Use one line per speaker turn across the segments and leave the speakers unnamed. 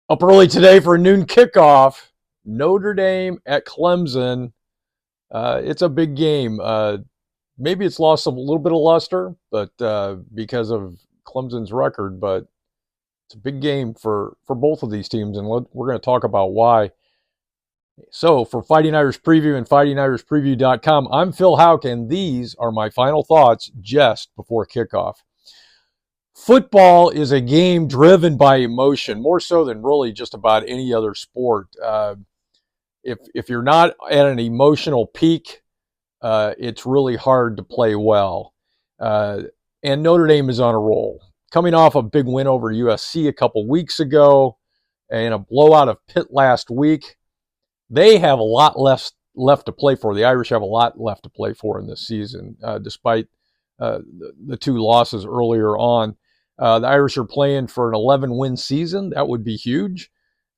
Up early today for a noon kickoff. Notre Dame at Clemson. It's a big game. Maybe it's lost a little bit of luster, but because of Clemson's record, but it's a big game for both of these teams, and we're going to talk about why. So, for Fighting Irish Preview and FightingIrishPreview.com, I'm Phil Houck, and these are my final thoughts just before kickoff. Football is a game driven by emotion, more so than really just about any other sport. If you're not at an emotional peak, it's really hard to play well. And Notre Dame is on a roll, coming off a big win over USC a couple weeks ago, and a blowout of Pitt last week. They have a lot left to play for. The Irish have a lot left to play for in this season, despite the two losses earlier on. The Irish are playing for an 11-win season. That would be huge.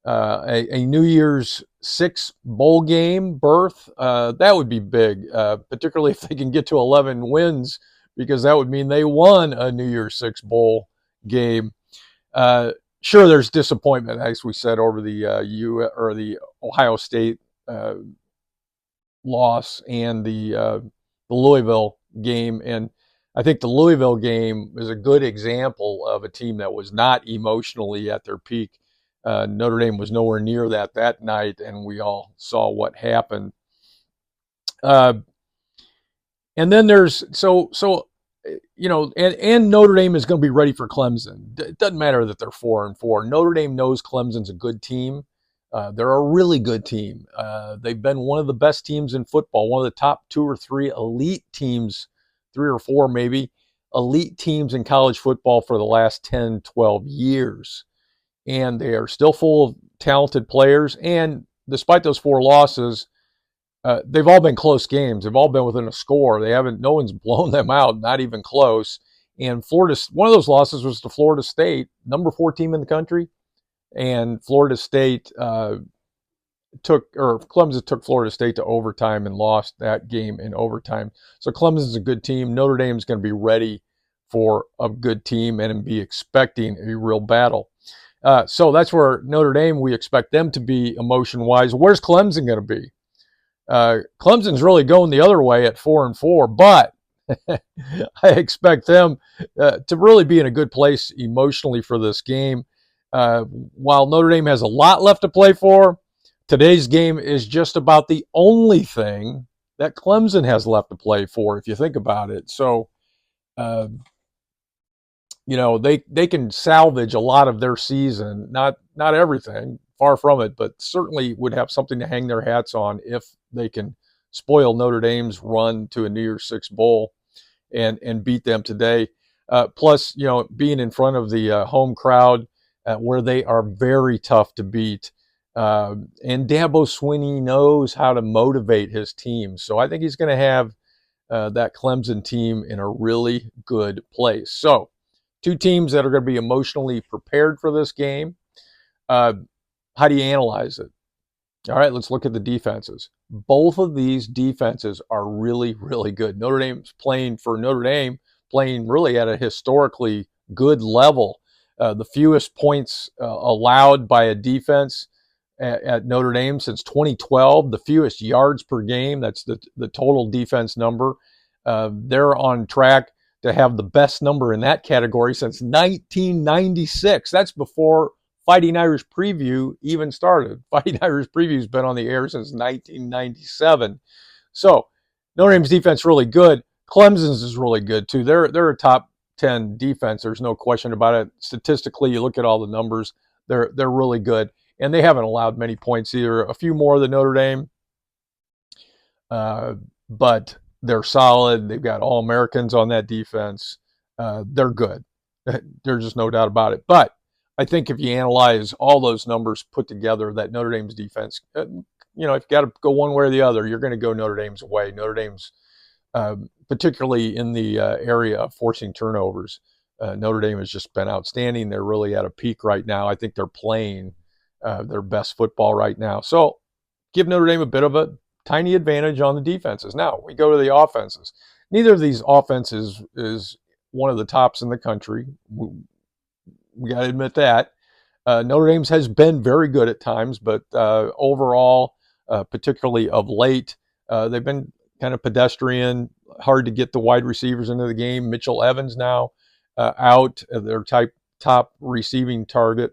A New Year's Six bowl game berth, that would be big, particularly if they can get to 11 wins, because that would mean they won a New Year's Six bowl game. Sure, there's disappointment, as we said, over the Ohio State loss and the Louisville game, and I think the Louisville game is a good example of a team that was not emotionally at their peak. Notre Dame was nowhere near that night, and we all saw what happened. And then there's and Notre Dame is going to be ready for Clemson. It doesn't matter that they're 4-4. Notre Dame knows Clemson's a good team. They're a really good team. They've been one of the best teams in football, one of the top 2 or 3 elite teams, 3 or 4 maybe, elite teams in college football for the last 10, 12 years. And they are still full of talented players. And despite those 4 losses, they've all been close games. They've all been within a score. No one's blown them out, not even close. And one of those losses was to Florida State, number 4 team in the country. And Florida State Clemson took Florida State to overtime and lost that game in overtime. So Clemson's a good team. Notre Dame's going to be ready for a good team and be expecting a real battle. So that's where Notre Dame, we expect them to be emotion-wise. Where's Clemson going to be? Clemson's really going the other way at 4-4, but I expect them to really be in a good place emotionally for this game. While Notre Dame has a lot left to play for, today's game is just about the only thing that Clemson has left to play for, if you think about it. So, they can salvage a lot of their season, not everything, far from it, but certainly would have something to hang their hats on if they can spoil Notre Dame's run to a New Year's Six bowl and beat them today. Plus, being in front of the home crowd, where they are very tough to beat. And Dabo Swinney knows how to motivate his team. So I think he's going to have that Clemson team in a really good place. So 2 teams that are going to be emotionally prepared for this game. How do you analyze it? All right, let's look at the defenses. Both of these defenses are really, really good. Notre Dame's playing really at a historically good level. The fewest points allowed by a defense at Notre Dame since 2012, the fewest yards per game. That's the total defense number. They're on track to have the best number in that category since 1996. That's before Fighting Irish Preview even started. Fighting Irish Preview's been on the air since 1997. So Notre Dame's defense really good. Clemson's is really good too. They're a top 10 defense. There's no question about it. Statistically, you look at all the numbers, they're really good. And they haven't allowed many points either. A few more than Notre Dame. But they're solid. They've got All-Americans on that defense. They're good. There's just no doubt about it. But I think if you analyze all those numbers put together, that Notre Dame's defense, if you got to go one way or the other, you're going to go Notre Dame's way. Notre Dame's, particularly in the area of forcing turnovers, Notre Dame has just been outstanding. They're really at a peak right now. I think they're playing their best football right now. So give Notre Dame a bit of a tiny advantage on the defenses. Now we go to the offenses. Neither of these offenses is one of the tops in the country. We got to admit that. Notre Dame's has been very good at times, but overall, particularly of late, they've been kind of pedestrian, hard to get the wide receivers into the game. Mitchell Evans now out, their top receiving target.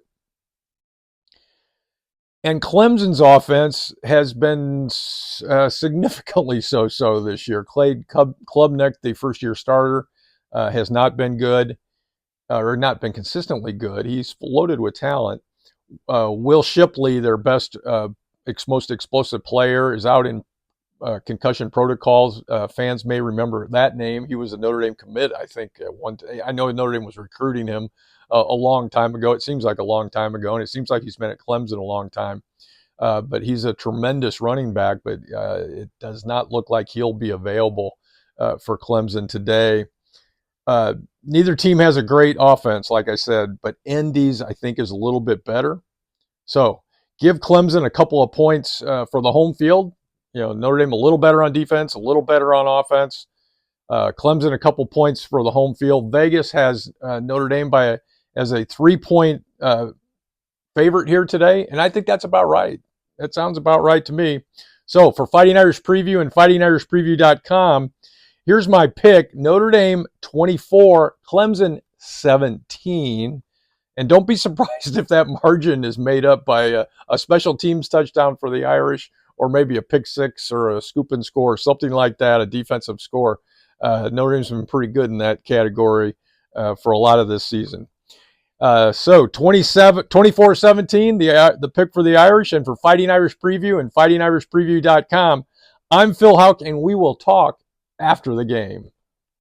And Clemson's offense has been significantly so this year. Clay Klubnik, the first-year starter, has not been good, or not been consistently good. He's loaded with talent. Will Shipley, their best, most explosive player, is out in concussion protocols. Fans may remember that name. He was a Notre Dame commit, I think, at one day. I know Notre Dame was recruiting him a long time ago. It seems like a long time ago, and it seems like he's been at Clemson a long time. But he's a tremendous running back, but it does not look like he'll be available for Clemson today. Neither team has a great offense, like I said, but Indy's, I think, is a little bit better. So give Clemson a couple of points for the home field. Notre Dame a little better on defense, a little better on offense. Clemson a couple points for the home field. Vegas has Notre Dame as a 3-point favorite here today, and I think that's about right. That sounds about right to me. So for Fighting Irish Preview and FightingIrishPreview.com, here's my pick: Notre Dame 24, Clemson 17. And don't be surprised if that margin is made up by a special teams touchdown for the Irish, or maybe a pick six or a scoop and score, something like that, a defensive score. Notre Dame's been pretty good in that category for a lot of this season. So 24-17, the pick for the Irish. And for Fighting Irish Preview and FightingIrishPreview.com, I'm Phil Houck, and we will talk after the game.